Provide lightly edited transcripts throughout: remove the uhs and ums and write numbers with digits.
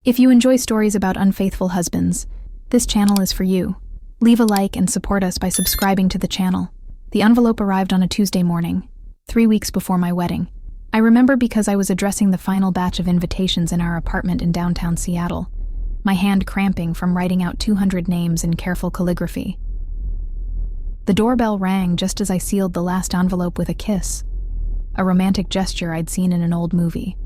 If you enjoy stories about unfaithful husbands, this channel is for you. Leave a like and support us by subscribing to the channel. The envelope arrived on a Tuesday morning, 3 weeks before my wedding. I remember because I was addressing the final batch of invitations in our apartment in downtown Seattle, my hand cramping from writing out 200 names in careful calligraphy. The doorbell rang just as I sealed the last envelope with a kiss, a romantic gesture I'd seen in an old movie.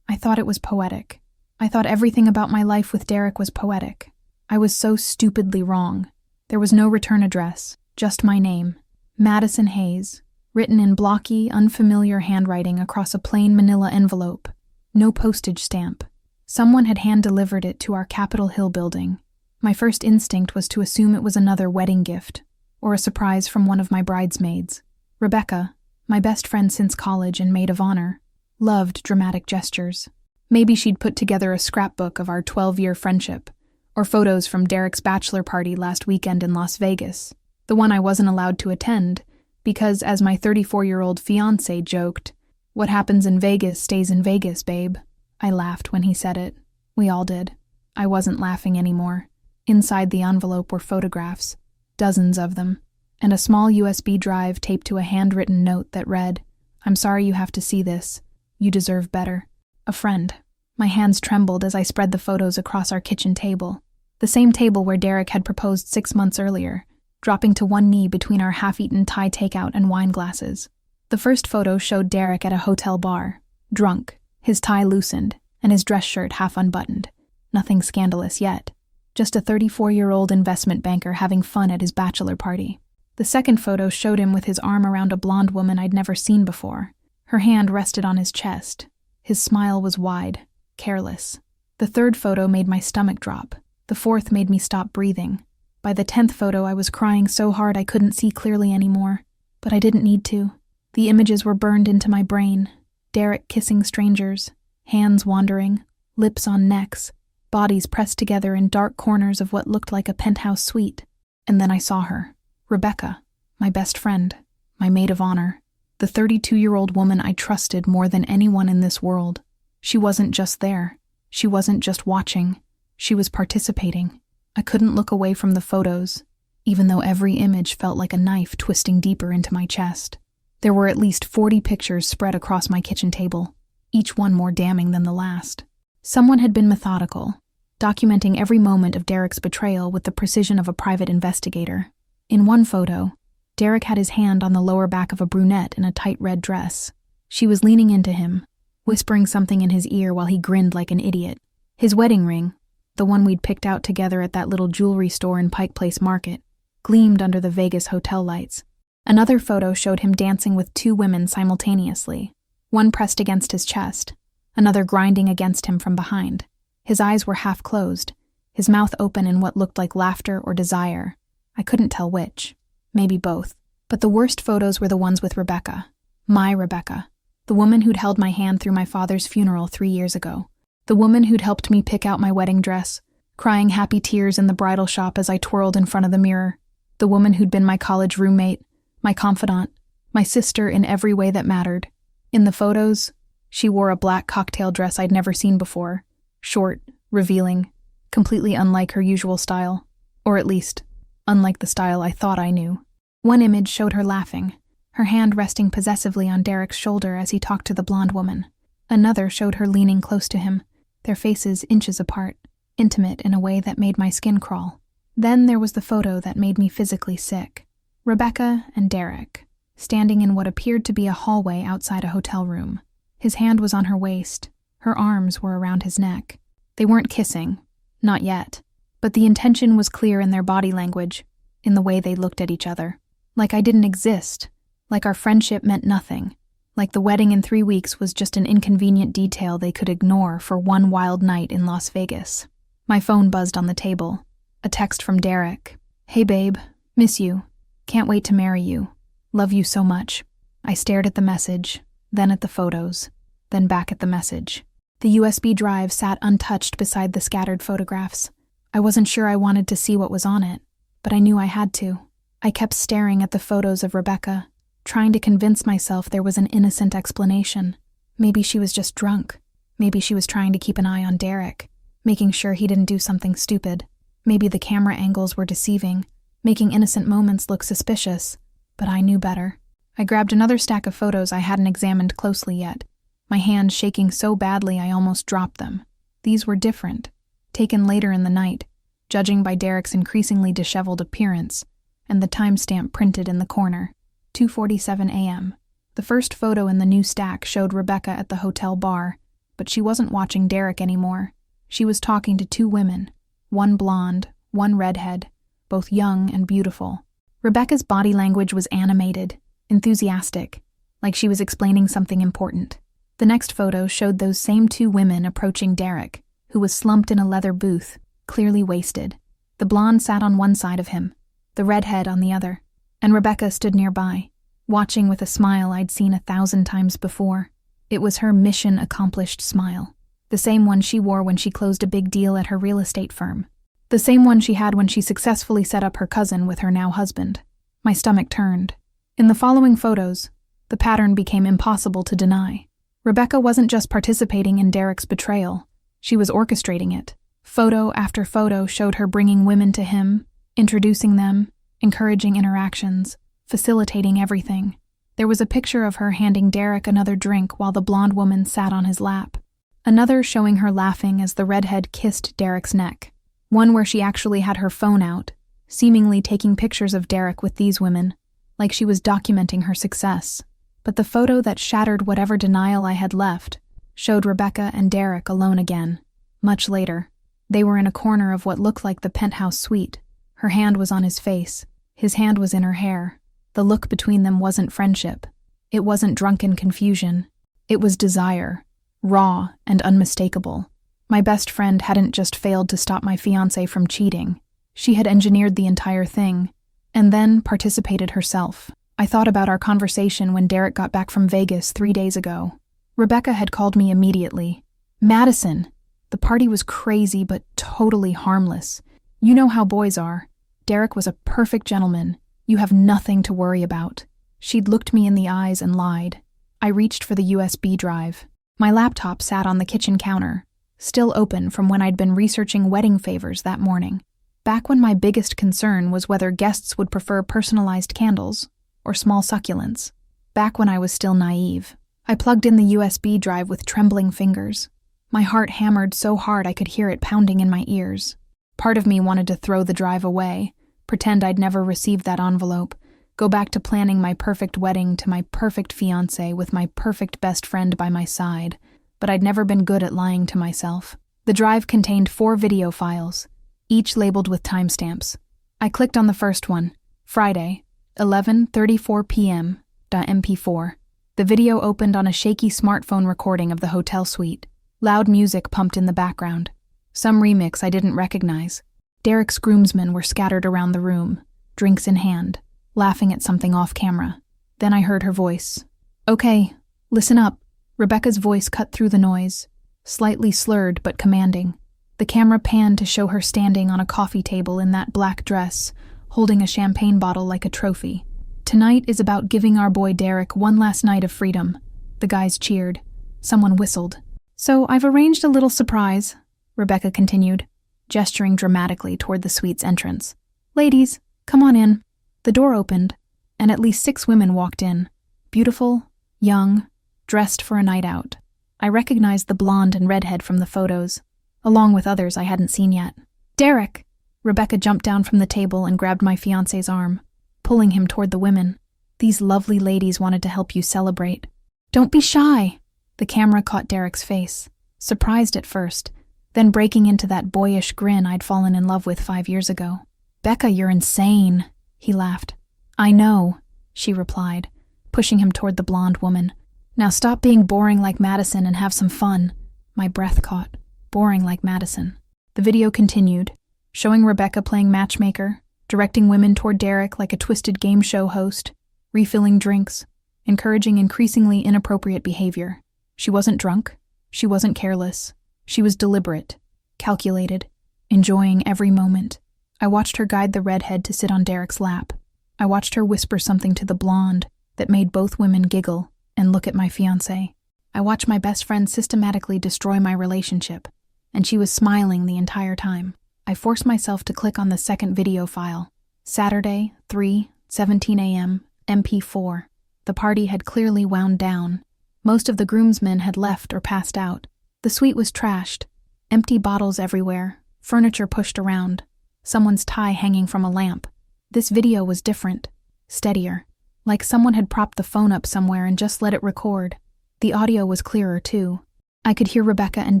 I thought it was poetic. I thought everything about my life with Derek was poetic. I was so stupidly wrong. There was no return address, just my name, Madison Hayes, written in blocky, unfamiliar handwriting across a plain manila envelope. No postage stamp. Someone had hand-delivered it to our Capitol Hill building. My first instinct was to assume it was another wedding gift, or a surprise from one of my bridesmaids. Rebecca, my best friend since college and maid of honor, loved dramatic gestures. Maybe she'd put together a scrapbook of our 12-year friendship, or photos from Derek's bachelor party last weekend in Las Vegas, the one I wasn't allowed to attend, because, as my 34-year-old fiancé joked, "What happens in Vegas stays in Vegas, babe." I laughed when he said it. We all did. I wasn't laughing anymore. Inside the envelope were photographs, dozens of them, and a small USB drive taped to a handwritten note that read, "I'm sorry you have to see this. You deserve better. A friend." My hands trembled as I spread the photos across our kitchen table, the same table where Derek had proposed 6 months earlier, dropping to one knee between our half-eaten Thai takeout and wine glasses. The first photo showed Derek at a hotel bar, drunk, his tie loosened, and his dress shirt half unbuttoned. Nothing scandalous yet. Just a 34-year-old investment banker having fun at his bachelor party. The second photo showed him with his arm around a blonde woman I'd never seen before. Her hand rested on his chest. His smile was wide, careless. The third photo made my stomach drop. The fourth made me stop breathing. By the 10th photo, I was crying so hard I couldn't see clearly anymore. But I didn't need to. The images were burned into my brain. Derek kissing strangers, hands wandering, lips on necks, bodies pressed together in dark corners of what looked like a penthouse suite. And then I saw her. Rebecca, my best friend, my maid of honor, the 32-year-old woman I trusted more than anyone in this world. She wasn't just there. She wasn't just watching. She was participating. I couldn't look away from the photos, even though every image felt like a knife twisting deeper into my chest. There were at least 40 pictures spread across my kitchen table, each one more damning than the last. Someone had been methodical, documenting every moment of Derek's betrayal with the precision of a private investigator. In one photo, Derek had his hand on the lower back of a brunette in a tight red dress. She was leaning into him, whispering something in his ear while he grinned like an idiot. His wedding ring, the one we'd picked out together at that little jewelry store in Pike Place Market, gleamed under the Vegas hotel lights. Another photo showed him dancing with 2 women simultaneously, one pressed against his chest, another grinding against him from behind. His eyes were half closed, his mouth open in what looked like laughter or desire. I couldn't tell which. Maybe both. But the worst photos were the ones with Rebecca. My Rebecca. The woman who'd held my hand through my father's funeral 3 years ago. The woman who'd helped me pick out my wedding dress, crying happy tears in the bridal shop as I twirled in front of the mirror. The woman who'd been my college roommate, my confidant, my sister in every way that mattered. In the photos, she wore a black cocktail dress I'd never seen before. Short, revealing, completely unlike her usual style. Or at least, unlike the style I thought I knew. One image showed her laughing, her hand resting possessively on Derek's shoulder as he talked to the blonde woman. Another showed her leaning close to him, their faces inches apart, intimate in a way that made my skin crawl. Then there was the photo that made me physically sick. Rebecca and Derek, standing in what appeared to be a hallway outside a hotel room. His hand was on her waist, her arms were around his neck. They weren't kissing, not yet, but the intention was clear in their body language, in the way they looked at each other. Like I didn't exist, like our friendship meant nothing, like the wedding in 3 weeks was just an inconvenient detail they could ignore for one wild night in Las Vegas. My phone buzzed on the table. A text from Derek. "Hey babe, miss you. Can't wait to marry you. Love you so much." I stared at the message, then at the photos, then back at the message. The USB drive sat untouched beside the scattered photographs. I wasn't sure I wanted to see what was on it, but I knew I had to. I kept staring at the photos of Rebecca, trying to convince myself there was an innocent explanation. Maybe she was just drunk. Maybe she was trying to keep an eye on Derek. making sure he didn't do something stupid. Maybe the camera angles were deceiving, making innocent moments look suspicious, but I knew better. I grabbed another stack of photos I hadn't examined closely yet, my hands shaking so badly I almost dropped them. These were different, taken later in the night, judging by Derek's increasingly disheveled appearance, and the timestamp printed in the corner, 2:47 a.m. The first photo in the new stack showed Rebecca at the hotel bar, but she wasn't watching Derek anymore. She was talking to two women, one blonde, one redhead, both young and beautiful. Rebecca's body language was animated, enthusiastic, like she was explaining something important. The next photo showed those same two women approaching Derek, who was slumped in a leather booth, clearly wasted. The blonde sat on one side of him, the redhead on the other, and Rebecca stood nearby, watching with a smile I'd seen 1,000 times before. It was her mission-accomplished smile, the same one she wore when she closed a big deal at her real estate firm, the same one she had when she successfully set up her cousin with her now husband. My stomach turned. In the following photos, the pattern became impossible to deny. Rebecca wasn't just participating in Derek's betrayal, she was orchestrating it. Photo after photo showed her bringing women to him, introducing them, encouraging interactions, facilitating everything. There was a picture of her handing Derek another drink while the blonde woman sat on his lap. Another showing her laughing as the redhead kissed Derek's neck. One where she actually had her phone out, seemingly taking pictures of Derek with these women, like she was documenting her success. But the photo that shattered whatever denial I had left showed Rebecca and Derek alone again. Much later, they were in a corner of what looked like the penthouse suite. Her hand was on his face. His hand was in her hair. The look between them wasn't friendship. It wasn't drunken confusion. It was desire, raw and unmistakable. My best friend hadn't just failed to stop my fiancé from cheating. She had engineered the entire thing, and then participated herself. I thought about our conversation when Derek got back from Vegas 3 days ago. Rebecca had called me immediately. "Madison, the party was crazy but totally harmless. You know how boys are. Derek was a perfect gentleman. You have nothing to worry about." She'd looked me in the eyes and lied. I reached for the USB drive. My laptop sat on the kitchen counter, still open from when I'd been researching wedding favors that morning. Back when my biggest concern was whether guests would prefer personalized candles or small succulents. Back when I was still naive. I plugged in the USB drive with trembling fingers. My heart hammered so hard I could hear it pounding in my ears. Part of me wanted to throw the drive away, pretend I'd never received that envelope, go back to planning my perfect wedding to my perfect fiancé with my perfect best friend by my side, but I'd never been good at lying to myself. The drive contained 4 video files, each labeled with timestamps. I clicked on the first one, Friday, 11:34 p.m. .mp4. The video opened on a shaky smartphone recording of the hotel suite. Loud music pumped in the background. Some remix I didn't recognize. Derek's groomsmen were scattered around the room, drinks in hand, laughing at something off camera. Then I heard her voice. "Okay, listen up." Rebecca's voice cut through the noise, slightly slurred but commanding. The camera panned to show her standing on a coffee table in that black dress, holding a champagne bottle like a trophy. "Tonight is about giving our boy Derek one last night of freedom." The guys cheered. Someone whistled. "So I've arranged a little surprise," Rebecca continued, gesturing dramatically toward the suite's entrance. "Ladies, come on in." The door opened, and at least 6 women walked in. Beautiful, young, dressed for a night out. I recognized the blonde and redhead from the photos, along with others I hadn't seen yet. "Derek!" Rebecca jumped down from the table and grabbed my fiancé's arm, pulling him toward the women. "These lovely ladies wanted to help you celebrate." "Don't be shy." The camera caught Derek's face, surprised at first, then breaking into that boyish grin I'd fallen in love with 5 years ago. "Becca, you're insane," he laughed. "I know," she replied, pushing him toward the blonde woman. "Now stop being boring like Madison and have some fun." My breath caught. Boring like Madison. The video continued, showing Rebecca playing matchmaker, directing women toward Derek like a twisted game show host, refilling drinks, encouraging increasingly inappropriate behavior. She wasn't drunk. She wasn't careless. She was deliberate, calculated, enjoying every moment. I watched her guide the redhead to sit on Derek's lap. I watched her whisper something to the blonde that made both women giggle and look at my fiancé. I watched my best friend systematically destroy my relationship, and she was smiling the entire time. I forced myself to click on the second video file. Saturday, 3:17 a.m., MP4. The party had clearly wound down. Most of the groomsmen had left or passed out. The suite was trashed. Empty bottles everywhere, furniture pushed around, someone's tie hanging from a lamp. This video was different, steadier, like someone had propped the phone up somewhere and just let it record. The audio was clearer, too. I could hear Rebecca and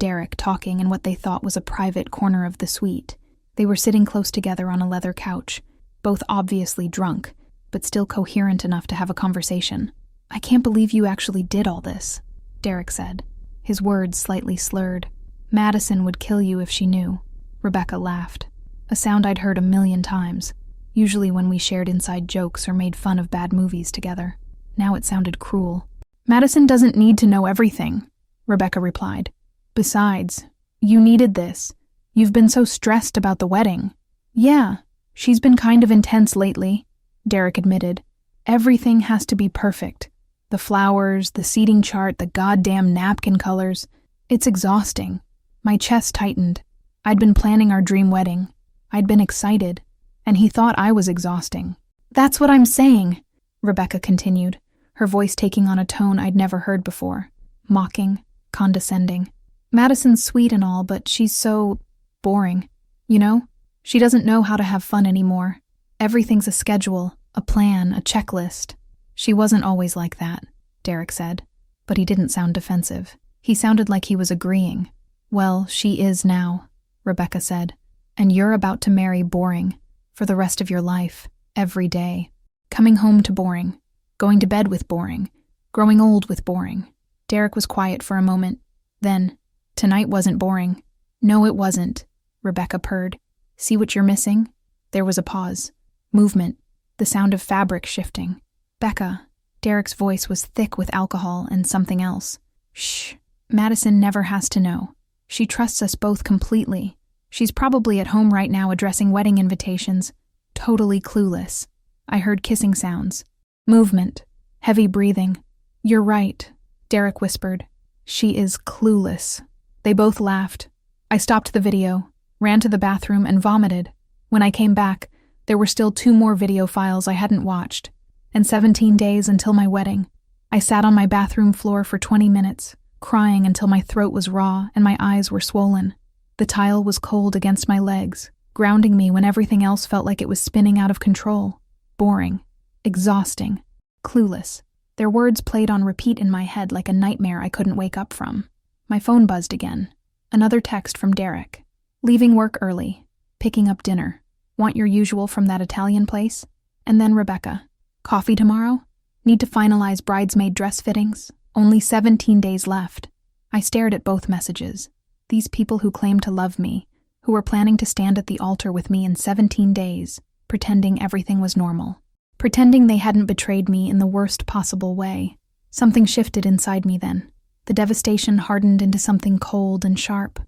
Derek talking in what they thought was a private corner of the suite. They were sitting close together on a leather couch, both obviously drunk, but still coherent enough to have a conversation. "I can't believe you actually did all this," Derek said, his words slightly slurred. "Madison would kill you if she knew." Rebecca laughed, a sound I'd heard a million times, usually when we shared inside jokes or made fun of bad movies together. Now it sounded cruel. "Madison doesn't need to know everything," Rebecca replied. "Besides, you needed this. You've been so stressed about the wedding." "Yeah, she's been kind of intense lately," Derek admitted. "Everything has to be perfect. The flowers, the seating chart, the goddamn napkin colors. It's exhausting." My chest tightened. I'd been planning our dream wedding. I'd been excited, and he thought I was exhausting. "That's what I'm saying," Rebecca continued, her voice taking on a tone I'd never heard before. Mocking, condescending. "Madison's sweet and all, but she's so boring. You know? She doesn't know how to have fun anymore. Everything's a schedule, a plan, a checklist." "She wasn't always like that," Derek said, but he didn't sound defensive. He sounded like he was agreeing. "Well, she is now," Rebecca said, "and you're about to marry boring, for the rest of your life, every day. Coming home to boring, going to bed with boring, growing old with boring." Derek was quiet for a moment. Then, "Tonight wasn't boring." "No, it wasn't," Rebecca purred. "See what you're missing?" There was a pause. Movement, the sound of fabric shifting. "Becca," Derek's voice was thick with alcohol and something else. "Shh, Madison never has to know. She trusts us both completely. She's probably at home right now addressing wedding invitations, totally clueless." I heard kissing sounds. Movement, heavy breathing. "You're right," Derek whispered. "She is clueless." They both laughed. I stopped the video, ran to the bathroom, and vomited. When I came back, there were still 2 more video files I hadn't watched. And 17 days until my wedding. I sat on my bathroom floor for 20 minutes, crying until my throat was raw and my eyes were swollen. The tile was cold against my legs, grounding me when everything else felt like it was spinning out of control. Boring. Exhausting. Clueless. Their words played on repeat in my head like a nightmare I couldn't wake up from. My phone buzzed again. Another text from Derek. "Leaving work early. Picking up dinner. Want your usual from that Italian place?" And then Rebecca. "Coffee tomorrow? Need to finalize bridesmaid dress fittings. Only 17 days left." I stared at both messages. These people who claimed to love me, who were planning to stand at the altar with me in 17 days, pretending everything was normal. Pretending they hadn't betrayed me in the worst possible way. Something shifted inside me then. The devastation hardened into something cold and sharp.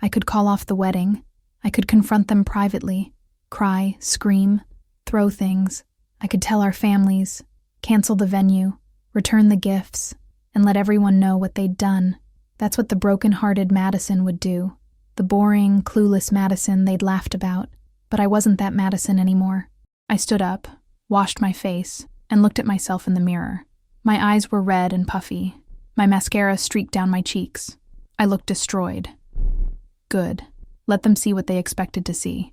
I could call off the wedding. I could confront them privately. Cry, scream, throw things. I could tell our families, cancel the venue, return the gifts, and let everyone know what they'd done. That's what the broken-hearted Madison would do. The boring, clueless Madison they'd laughed about. But I wasn't that Madison anymore. I stood up, washed my face, and looked at myself in the mirror. My eyes were red and puffy. My mascara streaked down my cheeks. I looked destroyed. Good. Let them see what they expected to see.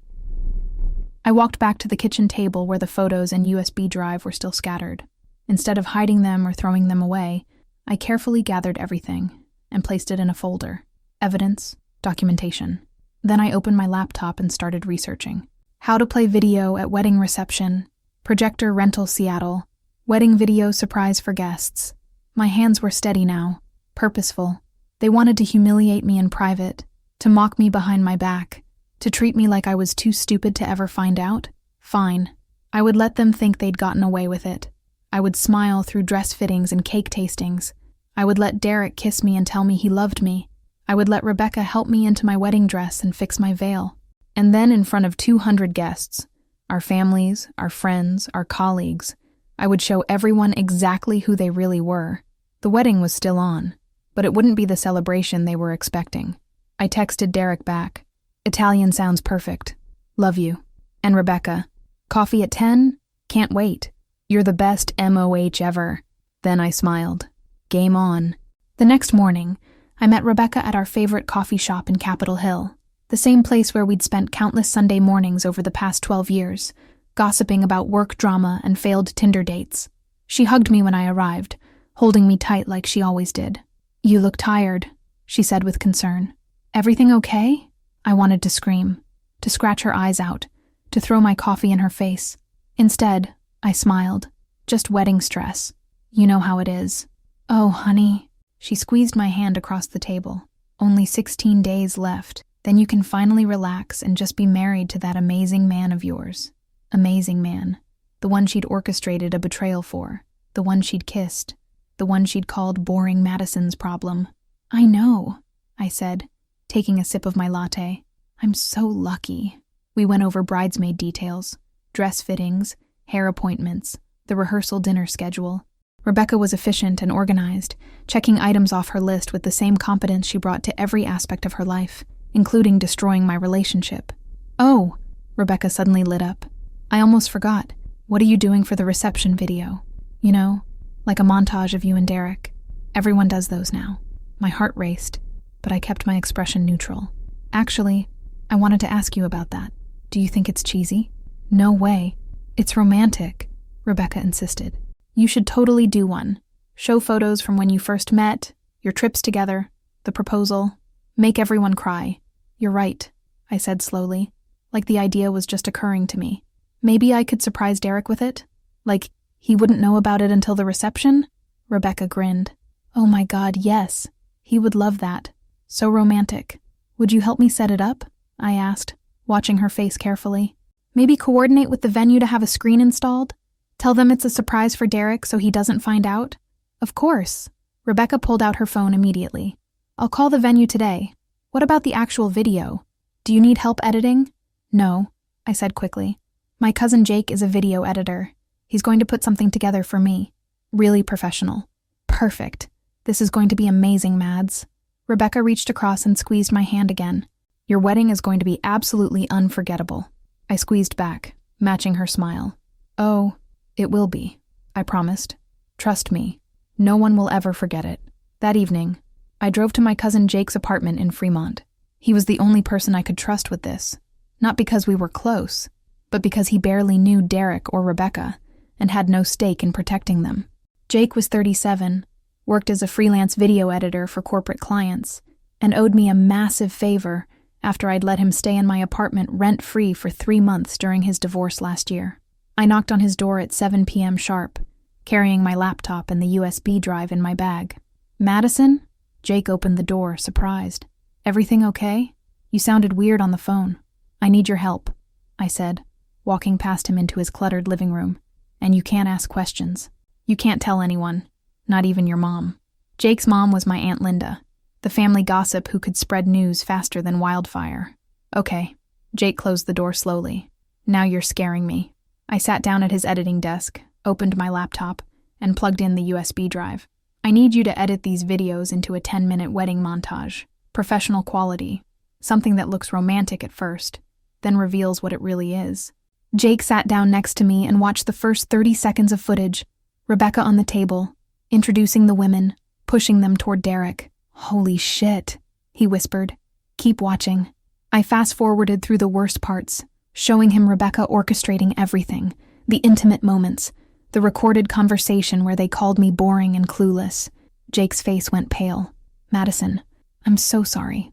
I walked back to the kitchen table where the photos and USB drive were still scattered. Instead of hiding them or throwing them away, I carefully gathered everything and placed it in a folder. Evidence, documentation. Then I opened my laptop and started researching. How to play video at wedding reception, projector rental Seattle, wedding video surprise for guests. My hands were steady now, purposeful. They wanted to humiliate me in private, to mock me behind my back, to treat me like I was too stupid to ever find out. Fine. I would let them think they'd gotten away with it. I would smile through dress fittings and cake tastings. I would let Derek kiss me and tell me he loved me. I would let Rebecca help me into my wedding dress and fix my veil. And then in front of 200 guests, our families, our friends, our colleagues, I would show everyone exactly who they really were. The wedding was still on, but it wouldn't be the celebration they were expecting. I texted Derek back. Italian sounds perfect. Love you. And Rebecca. Coffee at 10? Can't wait. You're the best MOH ever. Then I smiled. Game on. The next morning, I met Rebecca at our favorite coffee shop in Capitol Hill, the same place where we'd spent countless Sunday mornings over the past 12 years, gossiping about work drama and failed Tinder dates. She hugged me when I arrived, holding me tight like she always did. You look tired, she said with concern. Everything okay? I wanted to scream, to scratch her eyes out, to throw my coffee in her face. Instead, I smiled. Just wedding stress. You know how it is. Oh, honey. She squeezed my hand across the table. Only 16 days left. Then you can finally relax and just be married to that amazing man of yours. Amazing man. The one she'd orchestrated a betrayal for. The one she'd kissed. The one she'd called boring Madison's problem. I know, I said, taking a sip of my latte. I'm so lucky. We went over bridesmaid details, dress fittings, hair appointments, the rehearsal dinner schedule. Rebecca was efficient and organized, checking items off her list with the same competence she brought to every aspect of her life, including destroying my relationship. Oh, Rebecca suddenly lit up. I almost forgot. What are you doing for the reception video? You know, like a montage of you and Derek. Everyone does those now. My heart raced, but I kept my expression neutral. Actually, I wanted to ask you about that. Do you think it's cheesy? No way. It's romantic, Rebecca insisted. You should totally do one. Show photos from when you first met, your trips together, the proposal. Make everyone cry. You're right, I said slowly, like the idea was just occurring to me. Maybe I could surprise Derek with it? Like, he wouldn't know about it until the reception? Rebecca grinned. Oh my God, yes. He would love that. So romantic. Would you help me set it up? I asked, watching her face carefully. Maybe coordinate with the venue to have a screen installed? Tell them it's a surprise for Derek so he doesn't find out? Of course. Rebecca pulled out her phone immediately. I'll call the venue today. What about the actual video? Do you need help editing? No, I said quickly. My cousin Jake is a video editor. He's going to put something together for me. Really professional. Perfect. This is going to be amazing, Mads. Rebecca reached across and squeezed my hand again. Your wedding is going to be absolutely unforgettable. I squeezed back, matching her smile. Oh, it will be, I promised. Trust me, no one will ever forget it. That evening, I drove to my cousin Jake's apartment in Fremont. He was the only person I could trust with this, not because we were close, but because he barely knew Derek or Rebecca and had no stake in protecting them. Jake was 37, worked as a freelance video editor for corporate clients, and owed me a massive favor after I'd let him stay in my apartment rent-free for 3 months during his divorce last year. I knocked on his door at 7 p.m. sharp, carrying my laptop and the USB drive in my bag. Madison? Jake opened the door, surprised. Everything okay? You sounded weird on the phone. I need your help, I said, walking past him into his cluttered living room. And you can't ask questions. You can't tell anyone, not even your mom. Jake's mom was my Aunt Linda, the family gossip who could spread news faster than wildfire. Okay. Jake closed the door slowly. Now you're scaring me. I sat down at his editing desk, opened my laptop, and plugged in the USB drive. I need you to edit these videos into a 10-minute wedding montage. Professional quality. Something that looks romantic at first, then reveals what it really is. Jake sat down next to me and watched the first 30 seconds of footage. Rebecca on the table, introducing the women, pushing them toward Derek. Holy shit, he whispered. Keep watching. I fast-forwarded through the worst parts, showing him Rebecca orchestrating everything, the intimate moments, the recorded conversation where they called me boring and clueless. Jake's face went pale. Madison, I'm so sorry.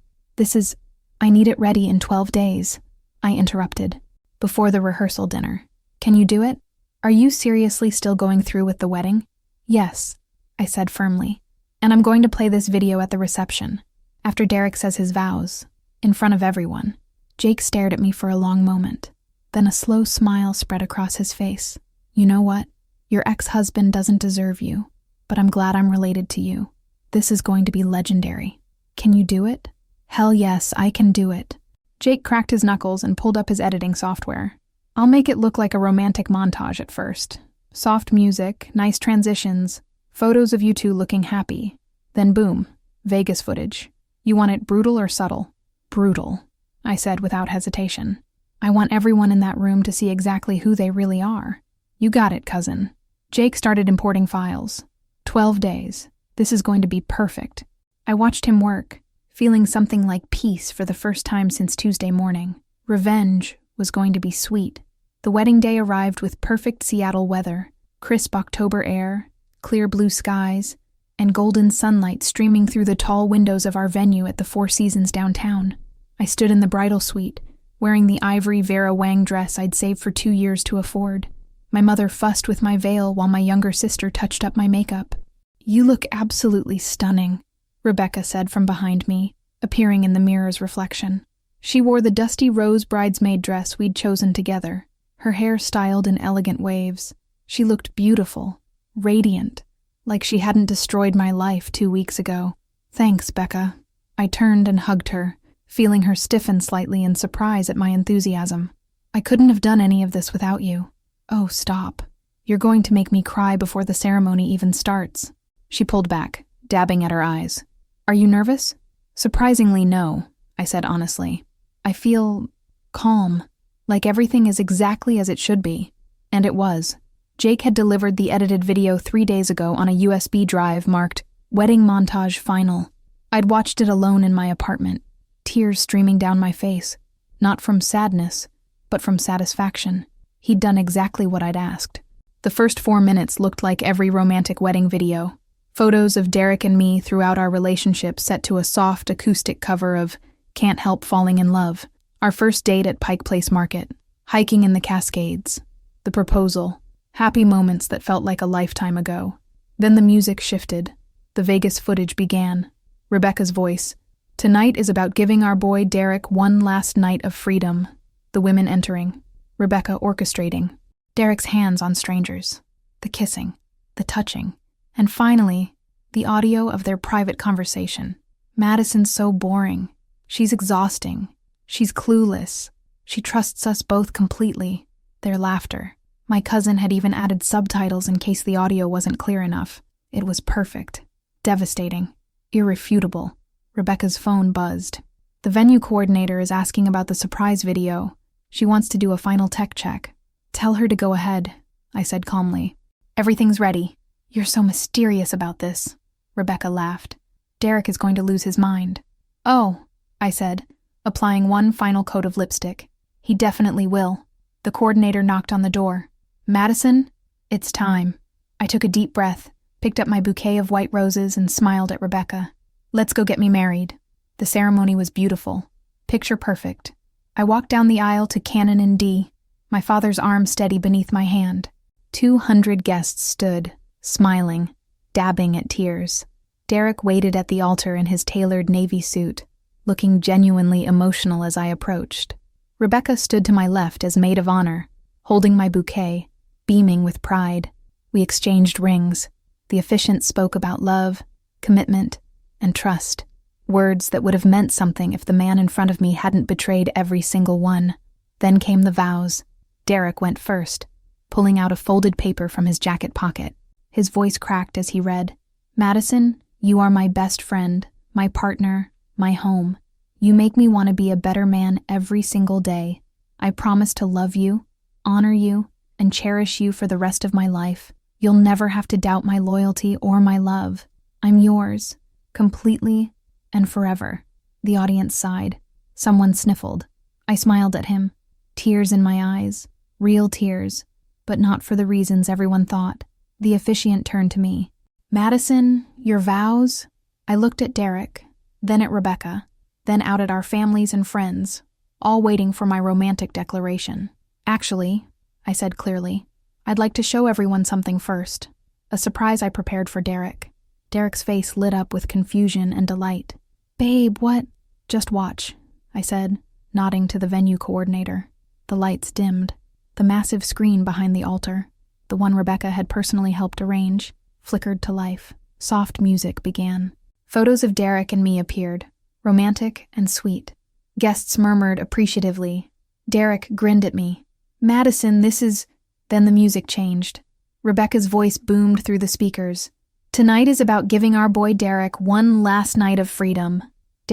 I need it ready in 12 days. I interrupted. Before the rehearsal dinner. Can you do it? Are you seriously still going through with the wedding? Yes, I said firmly. And I'm going to play this video at the reception, after Derek says his vows, in front of everyone. Jake stared at me for a long moment. Then a slow smile spread across his face. You know what? Your ex-husband doesn't deserve you, but I'm glad I'm related to you. This is going to be legendary. Can you do it? Hell yes, I can do it. Jake cracked his knuckles and pulled up his editing software. I'll make it look like a romantic montage at first. Soft music, nice transitions, photos of you two looking happy. Then boom, Vegas footage. You want it brutal or subtle? Brutal, I said without hesitation. I want everyone in that room to see exactly who they really are. You got it, cousin. Jake started importing files. 12 days. This is going to be perfect. I watched him work, feeling something like peace for the first time since Tuesday morning. Revenge was going to be sweet. The wedding day arrived with perfect Seattle weather, crisp October air, clear blue skies, and golden sunlight streaming through the tall windows of our venue at the Four Seasons downtown. I stood in the bridal suite, wearing the ivory Vera Wang dress I'd saved for 2 years to afford. My mother fussed with my veil while my younger sister touched up my makeup. You look absolutely stunning, Rebecca said from behind me, appearing in the mirror's reflection. She wore the dusty rose bridesmaid dress we'd chosen together, her hair styled in elegant waves. She looked beautiful, radiant, like she hadn't destroyed my life 2 weeks ago. Thanks, Becca. I turned and hugged her, feeling her stiffen slightly in surprise at my enthusiasm. I couldn't have done any of this without you. Oh, stop. You're going to make me cry before the ceremony even starts. She pulled back, dabbing at her eyes. Are you nervous? Surprisingly, no, I said honestly. I feel calm, like everything is exactly as it should be. And it was. Jake had delivered the edited video 3 days ago on a USB drive marked Wedding Montage Final. I'd watched it alone in my apartment, tears streaming down my face, not from sadness, but from satisfaction. He'd done exactly what I'd asked. The first 4 minutes looked like every romantic wedding video. Photos of Derek and me throughout our relationship set to a soft acoustic cover of Can't Help Falling in Love, our first date at Pike Place Market, hiking in the Cascades, the proposal, happy moments that felt like a lifetime ago. Then the music shifted. The Vegas footage began. Rebecca's voice. Tonight is about giving our boy Derek one last night of freedom. The women entering. Rebecca orchestrating. Derek's hands on strangers. The kissing. The touching. And finally, the audio of their private conversation. Madison's so boring. She's exhausting. She's clueless. She trusts us both completely. Their laughter. My cousin had even added subtitles in case the audio wasn't clear enough. It was perfect. Devastating. Irrefutable. Rebecca's phone buzzed. The venue coordinator is asking about the surprise video. She wants to do a final tech check. Tell her to go ahead, I said calmly. Everything's ready. You're so mysterious about this, Rebecca laughed. Derek is going to lose his mind. Oh, I said, applying one final coat of lipstick. He definitely will. The coordinator knocked on the door. Madison, it's time. I took a deep breath, picked up my bouquet of white roses and smiled at Rebecca. Let's go get me married. The ceremony was beautiful. Picture perfect. I walked down the aisle to Canon in D, my father's arm steady beneath my hand. 200 guests stood, smiling, dabbing at tears. Derek waited at the altar in his tailored navy suit, looking genuinely emotional as I approached. Rebecca stood to my left as maid of honor, holding my bouquet, beaming with pride. We exchanged rings. The officiant spoke about love, commitment, and trust, words that would have meant something if the man in front of me hadn't betrayed every single one. Then came the vows. Derek went first, pulling out a folded paper from his jacket pocket. His voice cracked as he read, Madison, you are my best friend, my partner, my home. You make me want to be a better man every single day. I promise to love you, honor you, and cherish you for the rest of my life. You'll never have to doubt my loyalty or my love. I'm yours, completely and forever. The audience sighed. Someone sniffled. I smiled at him. Tears in my eyes. Real tears, but not for the reasons everyone thought. The officiant turned to me. Madison, your vows? I looked at Derek, then at Rebecca, then out at our families and friends, all waiting for my romantic declaration. Actually, I said clearly, I'd like to show everyone something first. A surprise I prepared for Derek. Derek's face lit up with confusion and delight. Babe, what? Just watch, I said, nodding to the venue coordinator. The lights dimmed. The massive screen behind the altar, the one Rebecca had personally helped arrange, flickered to life. Soft music began. Photos of Derek and me appeared, romantic and sweet. Guests murmured appreciatively. Derek grinned at me. Madison, this is... Then the music changed. Rebecca's voice boomed through the speakers. Tonight is about giving our boy Derek one last night of freedom.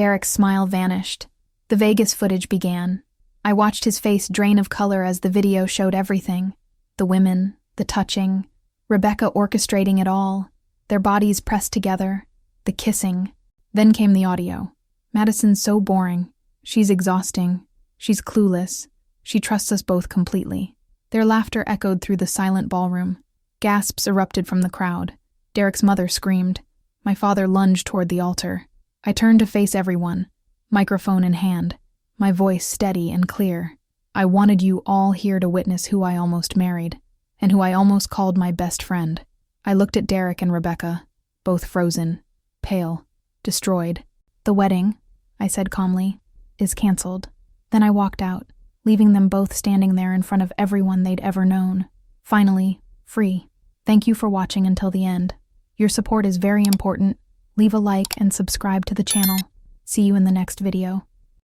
Derek's smile vanished. The Vegas footage began. I watched his face drain of color as the video showed everything. The women, the touching, Rebecca orchestrating it all, their bodies pressed together, the kissing. Then came the audio. Madison's so boring. She's exhausting. She's clueless. She trusts us both completely. Their laughter echoed through the silent ballroom. Gasps erupted from the crowd. Derek's mother screamed. My father lunged toward the altar. I turned to face everyone, microphone in hand, my voice steady and clear. I wanted you all here to witness who I almost married, and who I almost called my best friend. I looked at Derek and Rebecca, both frozen, pale, destroyed. The wedding, I said calmly, is canceled. Then I walked out, leaving them both standing there in front of everyone they'd ever known. Finally, free. Thank you for watching until the end. Your support is very important. Leave a like and subscribe to the channel. See you in the next video.